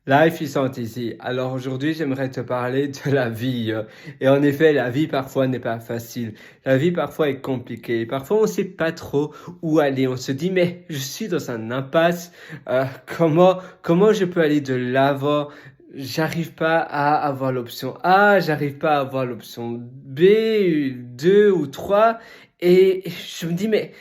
Life is not easy. Alors aujourd'hui, j'aimerais te parler de la vie. Et en effet, la vie parfois n'est pas facile. La vie parfois est compliquée. Parfois, on ne sait pas trop où aller. On se dit, mais je suis dans un impasse. Comment je peux aller de l'avant? J'arrive pas à avoir l'option A, j'arrive pas à avoir l'option B, 2 ou 3. Et je me dis, mais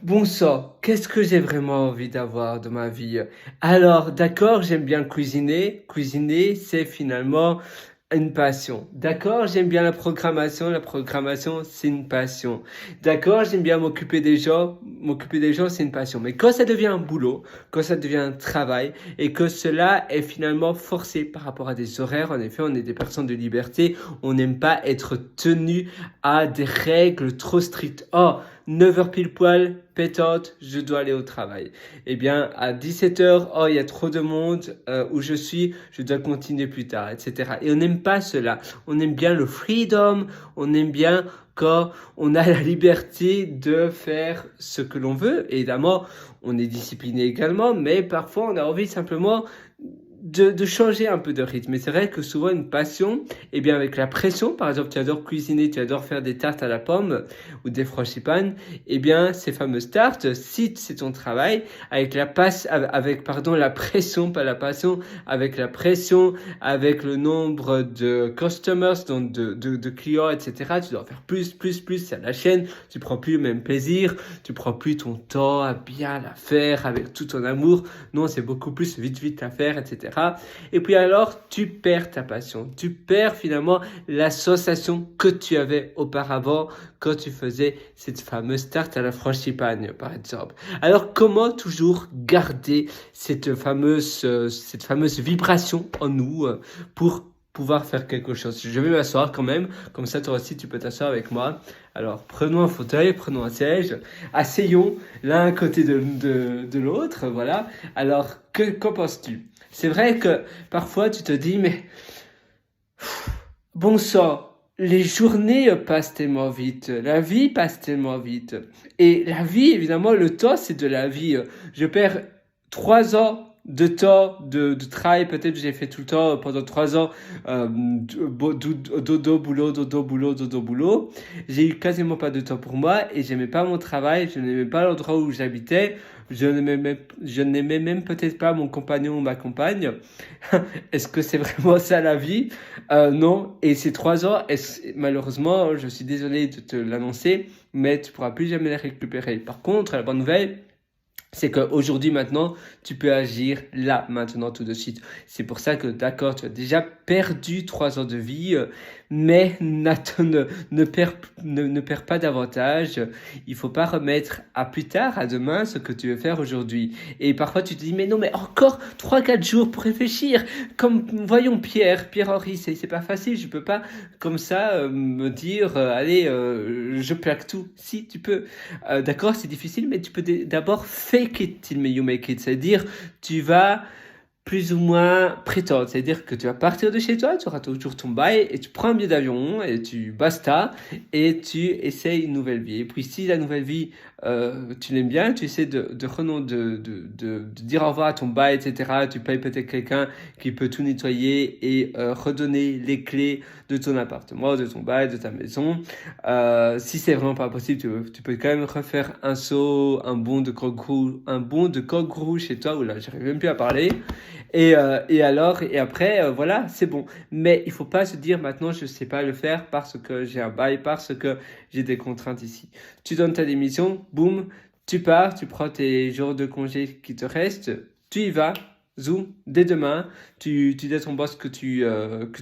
bon sang, qu'est-ce que j'ai vraiment envie d'avoir de ma vie? Alors, d'accord, j'aime bien cuisiner. Cuisiner, c'est finalement une passion. D'accord, j'aime bien la programmation. La programmation, c'est une passion. D'accord, j'aime bien m'occuper des gens. M'occuper des gens, c'est une passion. Mais quand ça devient un boulot, quand ça devient un travail, et que cela est finalement forcé par rapport à des horaires, en effet, on est des personnes de liberté, on n'aime pas être tenu à des règles trop strictes. Oh, 9 heures pile poil, pétante, je dois aller au travail. Eh bien, à 17 heures, oh, il y a trop de monde où je dois continuer plus tard, etc. Et on n'aime pas cela. On aime bien le freedom, on aime bien quand on a la liberté de faire ce que l'on veut. Et évidemment, on est discipliné également, mais parfois on a envie simplement de changer un peu de rythme. Et c'est vrai que souvent une passion, eh bien avec la pression, par exemple tu adores cuisiner, tu adores faire des tartes à la pomme ou des frangipane, eh bien ces fameuses tartes, si c'est ton travail, avec la pression, pas la passion, avec la pression, avec le nombre de customers, donc de clients, etc., tu dois en faire plus, c'est à la chaîne, tu prends plus le même plaisir, tu prends plus ton temps à bien la faire avec tout ton amour, non, c'est beaucoup plus vite à faire, etc. Et puis alors, tu perds ta passion. Tu perds finalement la sensation que tu avais auparavant quand tu faisais cette fameuse tarte à la frangipane, par exemple. Alors, comment toujours garder cette fameuse vibration en nous pour pouvoir faire quelque chose? Je vais m'asseoir quand même, comme ça toi aussi tu peux t'asseoir avec moi. Alors prenons un fauteuil, prenons un siège, asseyons l'un à côté de l'autre, voilà. Alors qu'en penses-tu? C'est vrai que parfois tu te dis, mais bon sang, les journées passent tellement vite, la vie passe tellement vite. Et la vie, évidemment, le temps, c'est de la vie. Je perds 3 ans de temps de travail, peut-être que j'ai fait tout le temps pendant 3 ans, dodo, boulot, dodo, boulot, dodo, boulot. J'ai eu quasiment pas de temps pour moi et j'aimais pas mon travail, je n'aimais pas l'endroit où j'habitais, je n'aimais même peut-être pas mon compagnon ou ma compagne. Est-ce que c'est vraiment ça la vie? Non. Et ces 3 ans, malheureusement, je suis désolé de te l'annoncer, mais tu pourras plus jamais les récupérer. Par contre, la bonne nouvelle, c'est qu'aujourd'hui, maintenant, tu peux agir là, maintenant, tout de suite. C'est pour ça que, d'accord, tu as déjà perdu 3 ans de vie, mais Nathan ne perds pas davantage. Il faut pas remettre à plus tard, à demain, ce que tu veux faire aujourd'hui. Et parfois, tu te dis, mais non, mais encore 3, 4 jours pour réfléchir. Comme, voyons, Pierre-Henri, c'est pas facile. Je peux pas, comme ça, me dire, allez, je plaque tout. Si, tu peux. D'accord, c'est difficile, mais tu peux d'abord fake it till you make it. C'est-à-dire, tu vas plus ou moins prétendre. C'est-à-dire que tu vas partir de chez toi, tu auras toujours ton bail et tu prends un billet d'avion et tu basta et tu essayes une nouvelle vie. Et puis si la nouvelle vie, tu l'aimes bien, tu essaies de dire au revoir à ton bail, etc. Tu payes peut-être quelqu'un qui peut tout nettoyer et redonner les clés de ton appartement, de ton bail, de ta maison. Si c'est vraiment pas possible, tu peux quand même refaire un saut, un bond de kangourou chez toi. Oula, j'arrive même plus à parler. Et après, voilà, c'est bon. Mais il faut pas se dire maintenant, je sais pas le faire parce que j'ai un bail, parce que j'ai des contraintes ici. Tu donnes ta démission, boum, tu pars, tu prends tes jours de congé qui te restent, tu y vas, zoom, dès demain, tu dis à ton boss que tu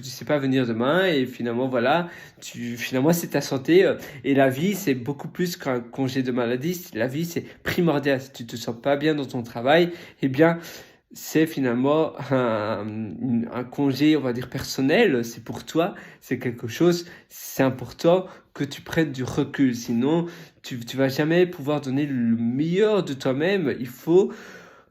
sais pas venir demain et finalement voilà, finalement c'est ta santé et la vie c'est beaucoup plus qu'un congé de maladie, la vie c'est primordial. Si tu te sens pas bien dans ton travail, eh bien c'est finalement un congé, on va dire, personnel, c'est pour toi, c'est quelque chose, c'est important que tu prennes du recul, sinon tu vas jamais pouvoir donner le meilleur de toi-même, il faut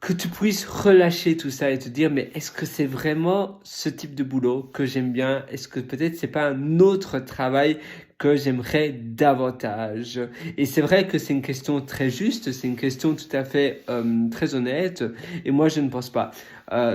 que tu puisses relâcher tout ça et te dire, mais est-ce que c'est vraiment ce type de boulot que j'aime bien? Est-ce que peut-être c'est pas un autre travail que j'aimerais davantage? Et c'est vrai que c'est une question très juste, c'est une question tout à fait très honnête, et moi je ne pense pas.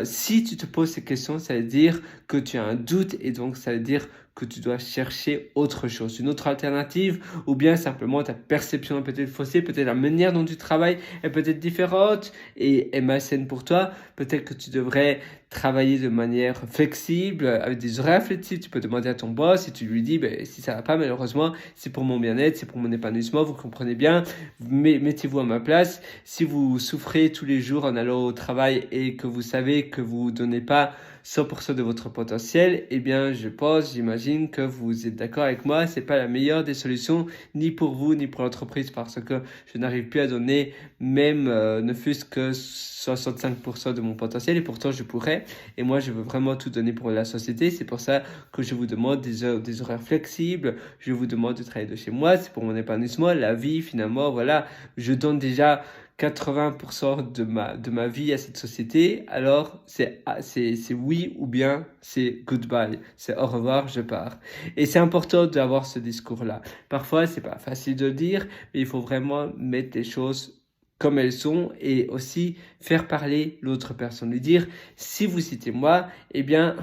Si tu te poses ces questions, ça veut dire que tu as un doute et donc ça veut dire que tu dois chercher autre chose, une autre alternative, ou bien simplement ta perception est peut-être faussée, peut-être la manière dont tu travailles est peut-être différente et est malsaine pour toi. Peut-être que tu devrais travailler de manière flexible, avec des horaires flexibles. Tu peux demander à ton boss et tu lui dis, si ça va pas, malheureusement, c'est pour mon bien-être, c'est pour mon épanouissement, vous comprenez bien, mettez-vous à ma place. Si vous souffrez tous les jours en allant au travail et que vous savez que vous ne donnez pas 100% de votre potentiel, eh bien, j'imagine que vous êtes d'accord avec moi, c'est pas la meilleure des solutions, ni pour vous, ni pour l'entreprise, parce que je n'arrive plus à donner même, ne fût-ce que 65% de mon potentiel, et pourtant je pourrais, et moi je veux vraiment tout donner pour la société. C'est pour ça que je vous demande des horaires flexibles, je vous demande de travailler de chez moi, c'est pour mon épanouissement, la vie finalement, voilà, je donne déjà 80% de ma vie à cette société, alors c'est oui ou bien c'est goodbye, c'est au revoir, je pars. Et c'est important d'avoir ce discours-là. Parfois, c'est pas facile de le dire, mais il faut vraiment mettre les choses comme elles sont et aussi faire parler l'autre personne. Lui dire, si vous citez moi, eh bien,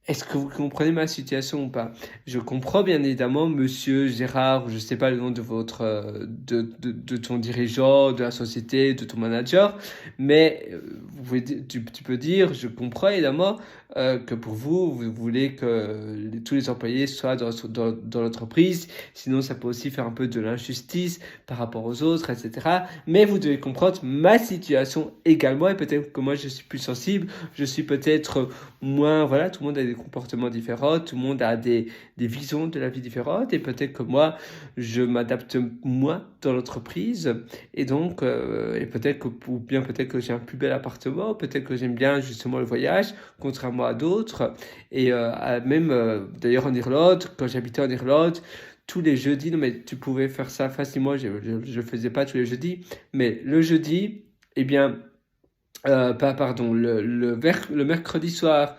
est-ce que vous comprenez ma situation ou pas? Je comprends bien évidemment, monsieur Gérard, ou je sais pas le nom de votre, de ton dirigeant, de la société, de ton manager, mais tu peux dire, je comprends évidemment que pour vous, vous voulez que tous les employés soient dans l'entreprise, sinon ça peut aussi faire un peu de l'injustice par rapport aux autres, etc. Mais vous devez comprendre ma situation également, et peut-être que moi je suis plus sensible, je suis peut-être moins, voilà, tout le monde a des comportements différents, tout le monde a des visions de la vie différentes, et peut-être que moi, je m'adapte moins dans l'entreprise, et donc, et peut-être que, ou bien peut-être que j'ai un plus bel appartement, peut-être que j'aime bien justement le voyage, contrairement à d'autres, et même, d'ailleurs en Irlande, quand j'habitais en Irlande, tous les jeudis, non mais tu pouvais faire ça facilement, je le faisais pas tous les jeudis, mais le jeudi, eh bien, pardon, le mercredi soir,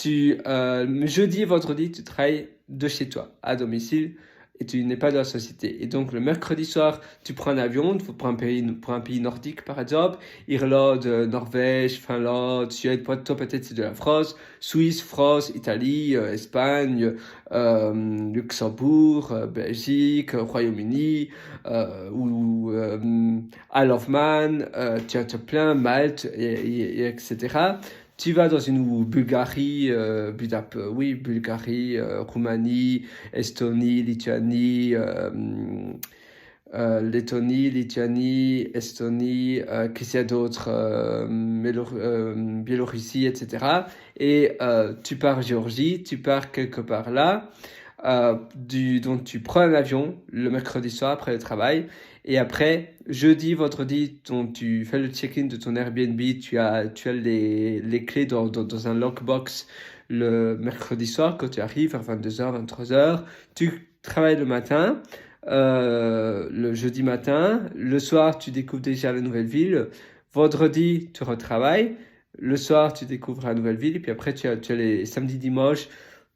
jeudi et vendredi, tu travailles de chez toi, à domicile, et tu n'es pas dans la société. Et donc, le mercredi soir, tu prends un avion pour un pays nordique, par exemple, Irlande, Norvège, Finlande, Suède, toi peut-être c'est de la France, Suisse, France, Italie, Espagne, Luxembourg, Belgique, Royaume-Uni, ou Isle of Man, tu as plein, Malte, etc. Tu vas dans une Bulgarie, Bulgarie, Roumanie, Estonie, Lituanie, Lettonie, Lituanie, Estonie, qu'est-ce qu'il y a d'autre, Biélorussie, etc. Et tu pars Géorgie, tu pars quelque part là, donc tu prends un avion le mercredi soir après le travail, et après, jeudi, vendredi, tu fais le check-in de ton Airbnb, tu as les clés dans un lockbox le mercredi soir quand tu arrives à 22h, 23h. Tu travailles le matin, le jeudi matin. Le soir, tu découvres déjà la nouvelle ville. Vendredi, tu retravailles. Le soir, tu découvres la nouvelle ville. Et puis après, tu as les samedis, dimanches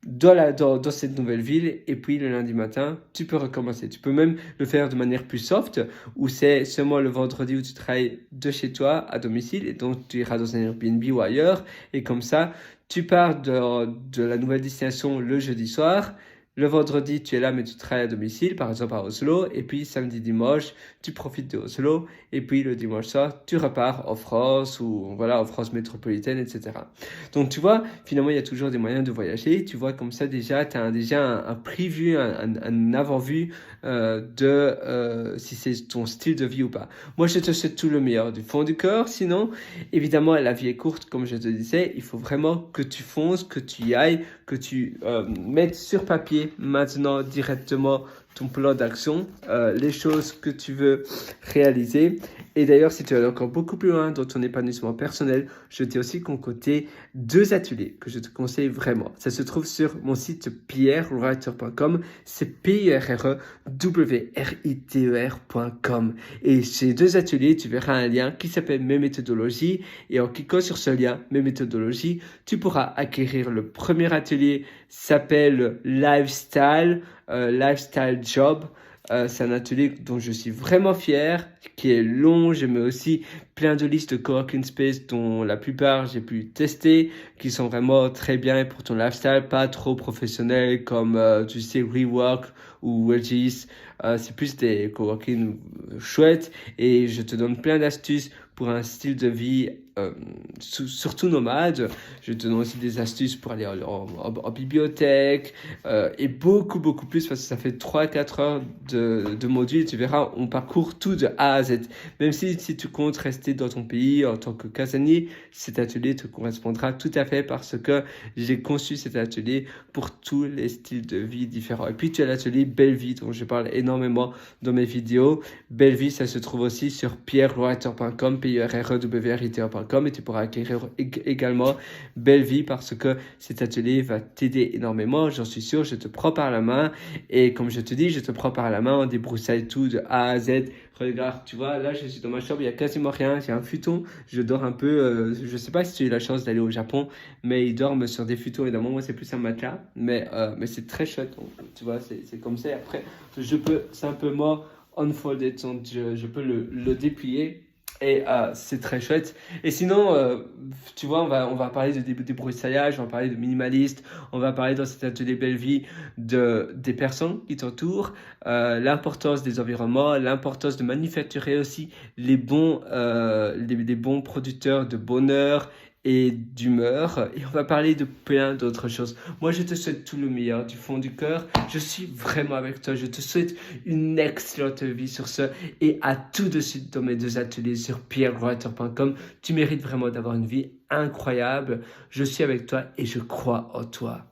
dans cette nouvelle ville, et puis le lundi matin, tu peux recommencer. Tu peux même le faire de manière plus soft, où c'est seulement le vendredi où tu travailles de chez toi à domicile, et donc tu iras dans un Airbnb ou ailleurs, et comme ça, tu pars de la nouvelle destination le jeudi soir. Le vendredi, tu es là, mais tu travailles à domicile, par exemple à Oslo, et puis samedi, dimanche, tu profites de Oslo, et puis le dimanche soir, tu repars en France, ou voilà, en France métropolitaine, etc. Donc tu vois, finalement, il y a toujours des moyens de voyager. Tu vois, comme ça, déjà, tu as déjà un preview, un avant-vue si c'est ton style de vie ou pas. Moi, je te souhaite tout le meilleur du fond du cœur. Sinon, évidemment, la vie est courte, comme je te disais. Il faut vraiment que tu fonces, que tu y ailles, que tu mettes sur papier maintenant directement ton plan d'action, les choses que tu veux réaliser. Et d'ailleurs, si tu es encore beaucoup plus loin dans ton épanouissement personnel, je t'ai aussi concocté 2 ateliers que je te conseille vraiment. Ça se trouve sur mon site pierrewriter.com, c'est PIREWRITER.com. Et ces 2 ateliers, tu verras un lien qui s'appelle Mes méthodologies. Et en cliquant sur ce lien, Mes méthodologies, tu pourras acquérir le premier atelier, s'appelle Lifestyle Job. C'est un atelier dont je suis vraiment fier, qui est long. J'ai mis aussi plein de listes de coworking space dont la plupart j'ai pu tester, qui sont vraiment très bien pour ton lifestyle, pas trop professionnels comme tu sais WeWork ou Wedges. C'est plus des coworking chouettes et je te donne plein d'astuces pour un style de vie surtout nomade. Je te donne aussi des astuces pour aller en bibliothèque et beaucoup plus parce que ça fait 3-4 heures de module. Tu verras, on parcourt tout de A à Z. Même si tu comptes rester dans ton pays en tant que casanier, cet atelier te correspondra tout à fait parce que j'ai conçu cet atelier pour tous les styles de vie différents. Et puis tu as l'atelier Belle Vie dont je parle énormément dans mes vidéos. Belle Vie, ça se trouve aussi sur pierrewriter.com, pierrewriter.com, et tu pourras acquérir également Belle Vie parce que cet atelier va t'aider énormément, j'en suis sûr. Je te prends par la main et comme je te dis, je te prends par la main, on débroussaille tout de A à Z. Regarde, tu vois, là je suis dans ma chambre, il n'y a quasiment rien, j'ai un futon, je dors un peu, je sais pas si tu as eu la chance d'aller au Japon, mais ils dorment sur des futons, évidemment, moi c'est plus un matelas, mais c'est très chouette, donc, tu vois, c'est comme ça. Et après, je peux simplement unfold it, donc je peux le déplier. Et c'est très chouette. Et sinon, tu vois, on va parler de débroussaillage, on va parler de minimaliste, on va parler dans cet atelier Belle Vie des personnes qui t'entourent, l'importance des environnements, l'importance de manufacturer aussi les des bons producteurs de bonheur et d'humeur. Et on va parler de plein d'autres choses. Moi, je te souhaite tout le meilleur du fond du cœur. Je suis vraiment avec toi. Je te souhaite une excellente vie sur ce. Et à tout de suite dans mes 2 ateliers sur pierrewriter.com. Tu mérites vraiment d'avoir une vie incroyable. Je suis avec toi et je crois en toi.